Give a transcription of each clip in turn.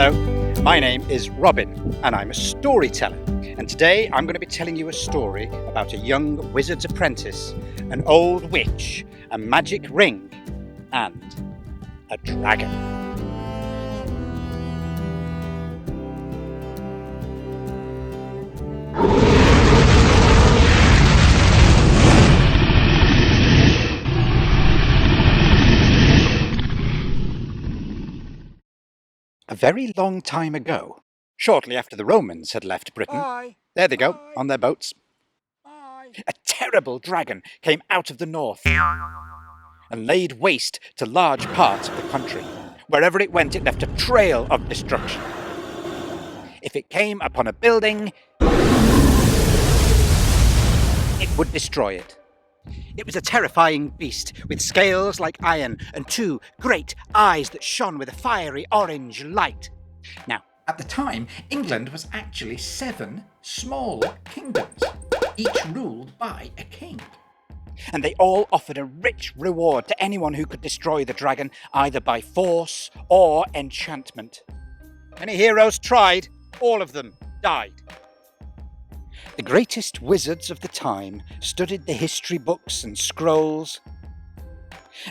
Hello, my name is Robin and I'm a storyteller, and today I'm going to be telling you a story about a young wizard's apprentice, an old witch, a magic ring and a dragon. A very long time ago, shortly after the Romans had left Britain, there they go, on their boats, a terrible dragon came out of the north and laid waste to large parts of the country. Wherever it went, it left a trail of destruction. If it came upon a building, it would destroy it. It was a terrifying beast with scales like iron and two great eyes that shone with a fiery orange light. Now, At the time, England was actually 7 small kingdoms, each ruled by a king. and they all offered a rich reward to anyone who could destroy the dragon, either by force or enchantment. Many heroes tried, all of them died. The greatest wizards of the time studied the history books and scrolls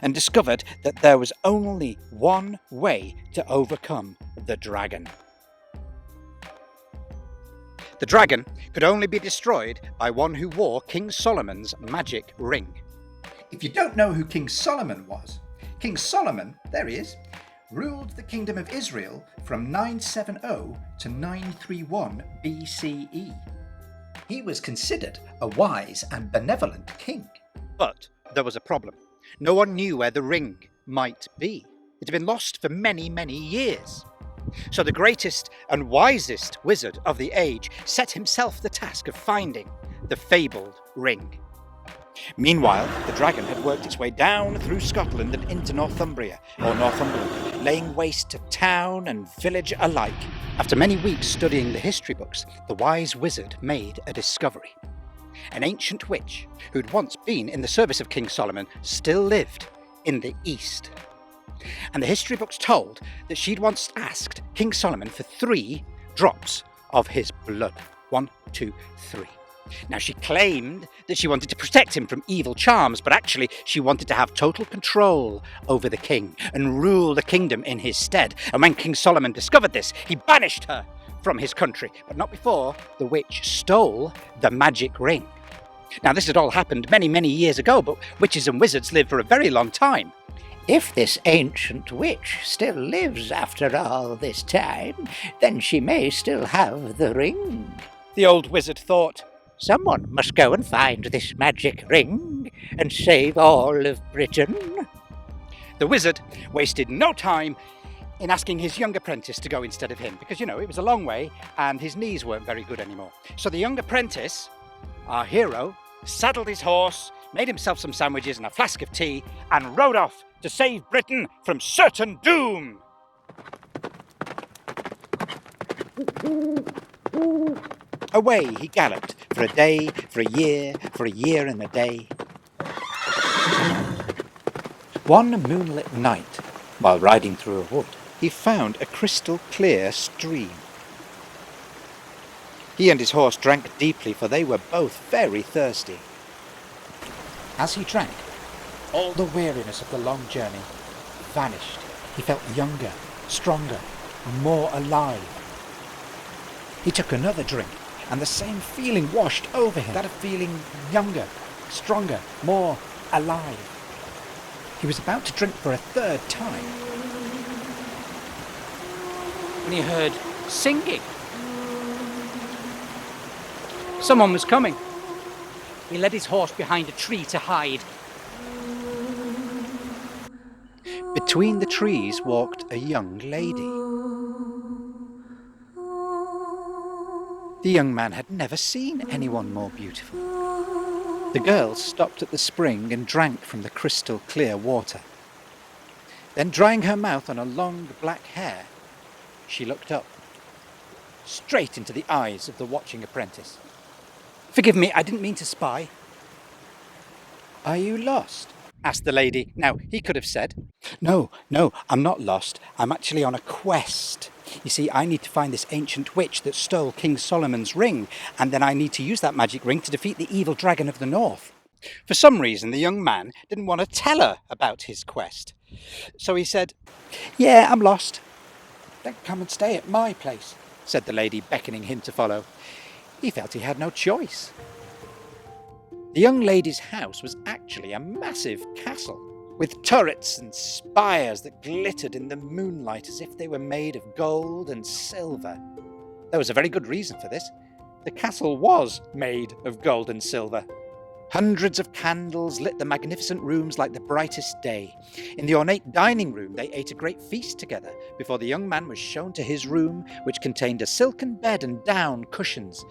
and discovered that there was only one way to overcome the dragon. The dragon could only be destroyed by one who wore King Solomon's magic ring. If you don't know who King Solomon was, King Solomon, there he is, ruled the Kingdom of Israel from 970 to 931 BCE. He was considered a wise and benevolent king. But there was a problem. No one knew where the ring might be. It had been lost for many, many years. So the greatest and wisest wizard of the age set himself the task of finding the fabled ring. Meanwhile, the dragon had worked its way down through Scotland and into Northumbria, or Northumberland, laying waste to town and village alike. After many weeks studying the history books, the wise wizard made a discovery. An ancient witch, who'd once been in the service of King Solomon, still lived in the east. And the history books told that she'd once asked King Solomon for 3 drops of his blood. 1, 2, 3. Now, she claimed that she wanted to protect him from evil charms, but actually she wanted to have total control over the king and rule the kingdom in his stead. And when King Solomon discovered this, he banished her from his country, but not before the witch stole the magic ring. Now, this had all happened many, many years ago, but witches and wizards live for a very long time. If this ancient witch still lives after all this time, then she may still have the ring. The old wizard thought. Someone must go and find this magic ring and save all of Britain. The wizard wasted no time in asking his young apprentice to go instead of him, because, it was a long way and his knees weren't very good anymore. So the young apprentice, our hero, saddled his horse, made himself some sandwiches and a flask of tea, and rode off to save Britain from certain doom. Away he galloped for a day, for a year and a day. One moonlit night, while riding through a wood, he found a crystal clear stream. He and his horse drank deeply, for they were both very thirsty. As he drank, all the weariness of the long journey vanished. He felt younger, stronger, more alive. He took another drink, and the same feeling washed over him, that of feeling younger, stronger, more alive. He was about to drink for a 3rd time when he heard singing. Someone was coming. He led his horse behind a tree to hide. Between the trees walked a young lady. The young man had never seen anyone more beautiful. The girl stopped at the spring and drank from the crystal clear water. Then, drying her mouth on her long black hair, she looked up, straight into the eyes of the watching apprentice. "Forgive me, I didn't mean to spy." "Are you lost?" asked the lady. Now, he could have said, No, I'm not lost. I'm actually on a quest You see, I need to find this ancient witch that stole King Solomon's ring, and then I need to use that magic ring to defeat the evil dragon of the north. For some reason, the young man didn't want to tell her about his quest. So he said, "Yeah, I'm lost." "Then come and stay at my place," said the lady, beckoning him to follow. He felt he had no choice. The young lady's house was actually a massive castle, with turrets and spires that glittered in the moonlight as if they were made of gold and silver. There was a very good reason for this. The castle was made of gold and silver. Hundreds of candles lit the magnificent rooms like the brightest day. In the ornate dining room, they ate a great feast together before the young man was shown to his room, which contained a silken bed and down cushions.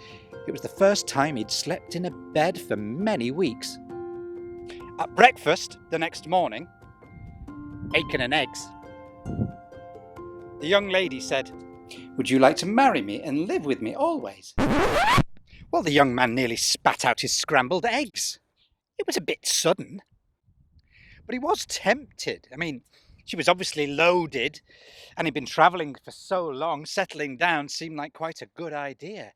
It was the first time he'd slept in a bed for many weeks. At breakfast the next morning, bacon and eggs, the young lady said, "Would you like to marry me and live with me always?" Well, the young man nearly spat out his scrambled eggs. It was a bit sudden. But he was tempted. I mean, she was obviously loaded, and he'd been travelling for so long, settling down seemed like quite a good idea.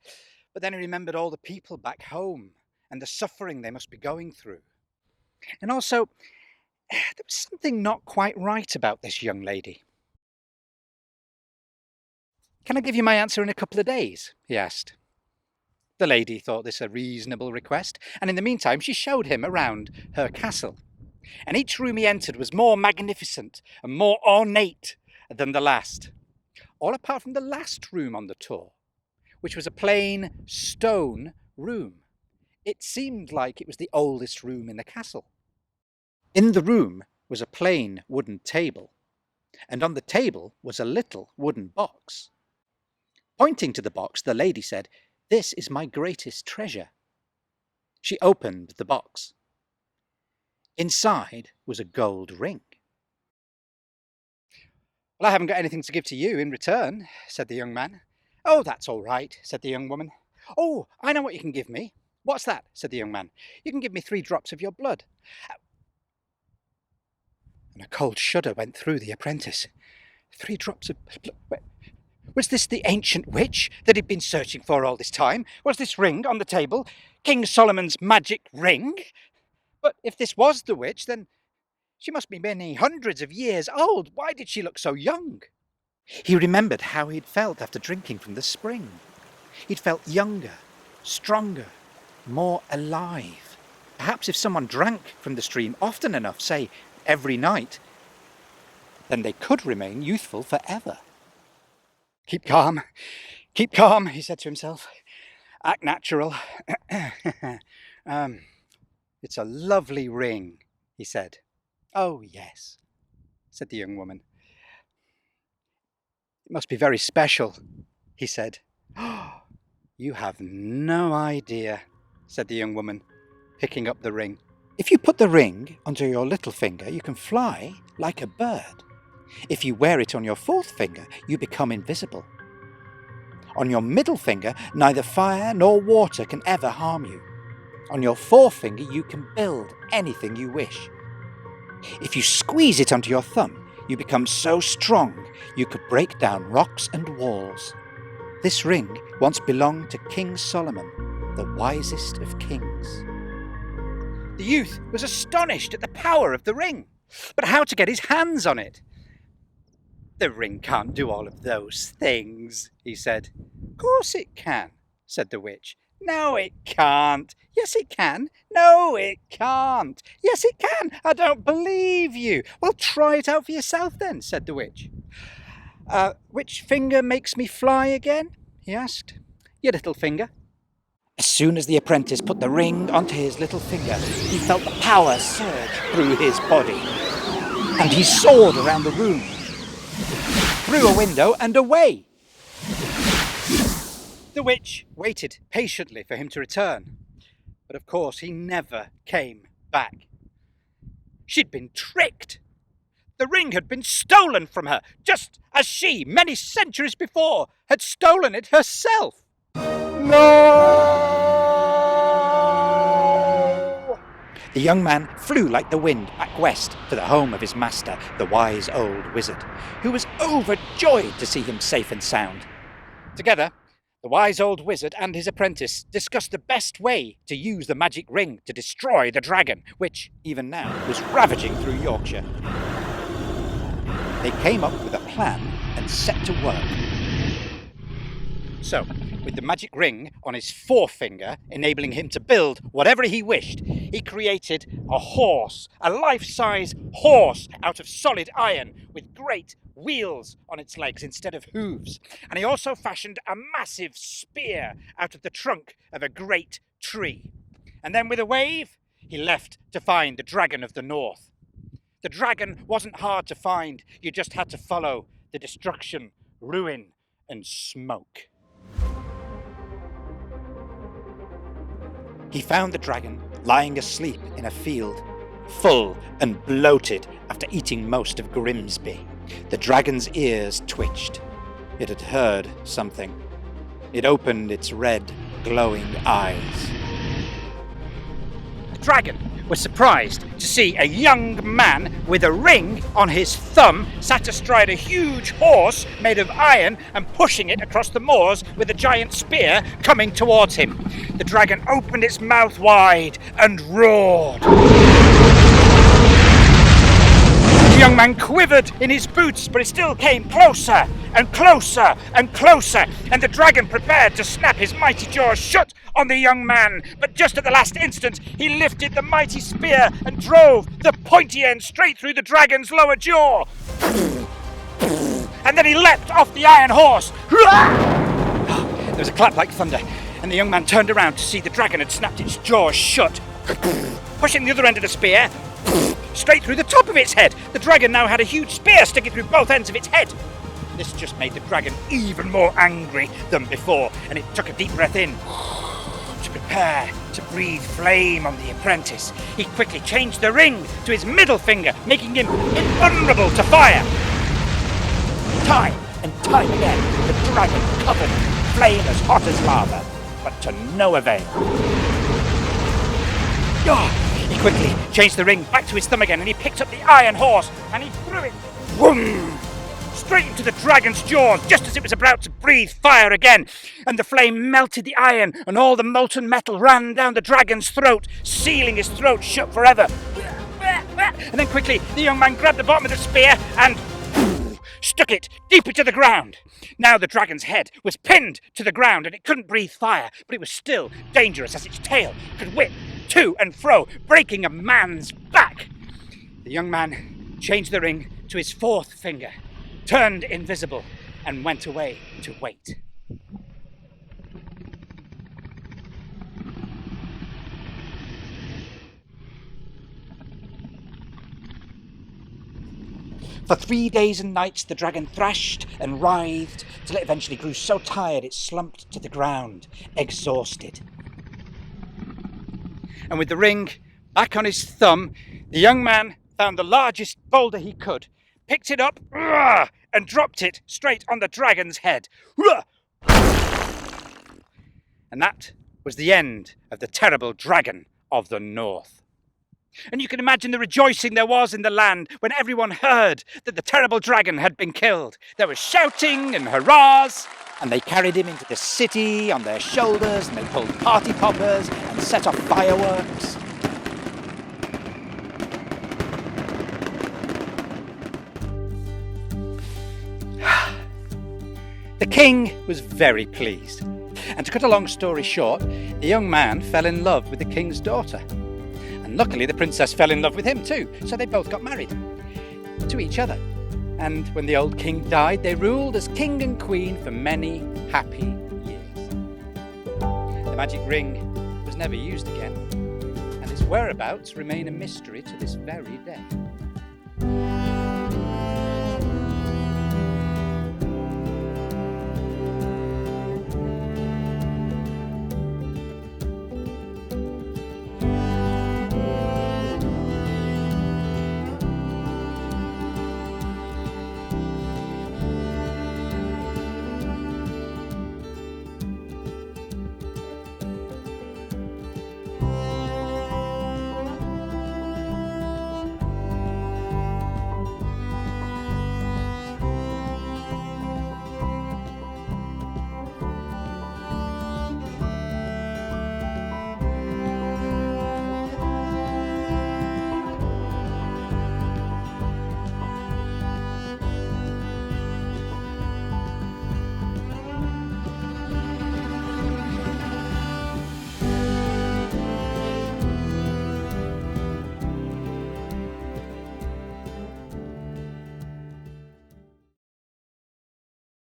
But then he remembered all the people back home and the suffering they must be going through. And also, there was something not quite right about this young lady. "Can I give you my answer in a couple of days?" he asked. The lady thought this a reasonable request, and in the meantime she showed him around her castle. And each room he entered was more magnificent and more ornate than the last, all apart from the last room on the tour, which was a plain stone room. It seemed like it was the oldest room in the castle. In the room was a plain wooden table, and on the table was a little wooden box. Pointing to the box, the lady said, "This is my greatest treasure." She opened the box. Inside was a gold ring. "Well, I haven't got anything to give to you in return," said the young man. "Oh, that's all right," said the young woman. "Oh, I know what you can give me." "What's that?" said the young man. "You can give me 3 drops of your blood." And a cold shudder went through the apprentice. 3 drops of blood? Was this the ancient witch that he'd been searching for all this time? Was this ring on the table King Solomon's magic ring? But if this was the witch, then she must be many hundreds of years old. Why did she look so young? He remembered how he'd felt after drinking from the spring. He'd felt younger, stronger, more alive. Perhaps if someone drank from the stream often enough, say every night, then they could remain youthful forever. Keep calm, he said to himself. Act natural. It's a lovely ring, he said. "Oh, yes," said the young woman. "It must be very special," he said. "Oh, you have no idea," said the young woman, picking up the ring. "If you put the ring under your little finger, you can fly like a bird. If you wear it on your 4th finger, you become invisible. On your middle finger, neither fire nor water can ever harm you. On your 4th finger, you can build anything you wish. If you squeeze it onto your thumb, you become so strong you could break down rocks and walls. This ring once belonged to King Solomon, the wisest of kings." The youth was astonished at the power of the ring, but how to get his hands on it? "The ring can't do all of those things," he said. "Course it can," said the witch. "No, it can't." "Yes, it can." "No, it can't." "Yes, it can." "I don't believe you." "Well, try it out for yourself then," said the witch. Which finger makes me fly again?" he asked. "Your little finger." As soon as the apprentice put the ring onto his little finger, he felt the power surge through his body. And he soared around the room, through a window and away. The witch waited patiently for him to return, but of course he never came back. She'd been tricked. The ring had been stolen from her, just as she, many centuries before, had stolen it herself. No! The young man flew like the wind back west to the home of his master, the wise old wizard, who was overjoyed to see him safe and sound. Together, the wise old wizard and his apprentice discussed the best way to use the magic ring to destroy the dragon, which, even now, was ravaging through Yorkshire. They came up with a plan and set to work. So, with the magic ring on his forefinger, enabling him to build whatever he wished, he created a horse, a life-size horse out of solid iron with great wheels on its legs instead of hooves. And he also fashioned a massive spear out of the trunk of a great tree. And then with a wave, he left to find the dragon of the north. The dragon wasn't hard to find. You just had to follow the destruction, ruin, and smoke. He found the dragon lying asleep in a field, full and bloated after eating most of Grimsby. The dragon's ears twitched. It had heard something. It opened its red, glowing eyes. The dragon was surprised to see a young man with a ring on his thumb sat astride a huge horse made of iron and pushing it across the moors with a giant spear coming towards him. The dragon opened its mouth wide and roared. The young man quivered in his boots, but he still came closer and closer and closer, and the dragon prepared to snap his mighty jaws shut on the young man. But just at the last instant, he lifted the mighty spear and drove the pointy end straight through the dragon's lower jaw. And then he leapt off the iron horse. There was a clap like thunder, and the young man turned around to see the dragon had snapped its jaws shut, pushing the other end of the spear straight through the top of its head. The dragon now had a huge spear sticking through both ends of its head. This just made the dragon even more angry than before, and it took a deep breath in to prepare to breathe flame on the apprentice. He quickly changed the ring to his middle finger, making him invulnerable to fire. Time and time again, the dragon covered flame as hot as lava, but to no avail. He quickly changed the ring back to his thumb again, and he picked up the iron horse and he threw it straight into the dragon's jaws just as it was about to breathe fire again. And the flame melted the iron, and all the molten metal ran down the dragon's throat, sealing his throat shut forever. And then quickly, the young man grabbed the bottom of the spear and stuck it deep into the ground. Now the dragon's head was pinned to the ground, and it couldn't breathe fire, but it was still dangerous as its tail could whip to and fro, breaking a man's back. The young man changed the ring to his fourth finger, turned invisible, and went away to wait. For 3 days and nights the dragon thrashed and writhed till it eventually grew so tired it slumped to the ground, exhausted. And with the ring back on his thumb, the young man found the largest boulder he could, picked it up and dropped it straight on the dragon's head. And that was the end of the terrible dragon of the north. And you can imagine the rejoicing there was in the land when everyone heard that the terrible dragon had been killed. There was shouting and hurrahs, and they carried him into the city on their shoulders, and they pulled party poppers and set off fireworks. The king was very pleased, and to cut a long story short, the young man fell in love with the king's daughter. And luckily the princess fell in love with him too, so they both got married to each other. And when the old king died, they ruled as king and queen for many happy years. The magic ring was never used again, and its whereabouts remain a mystery to this very day.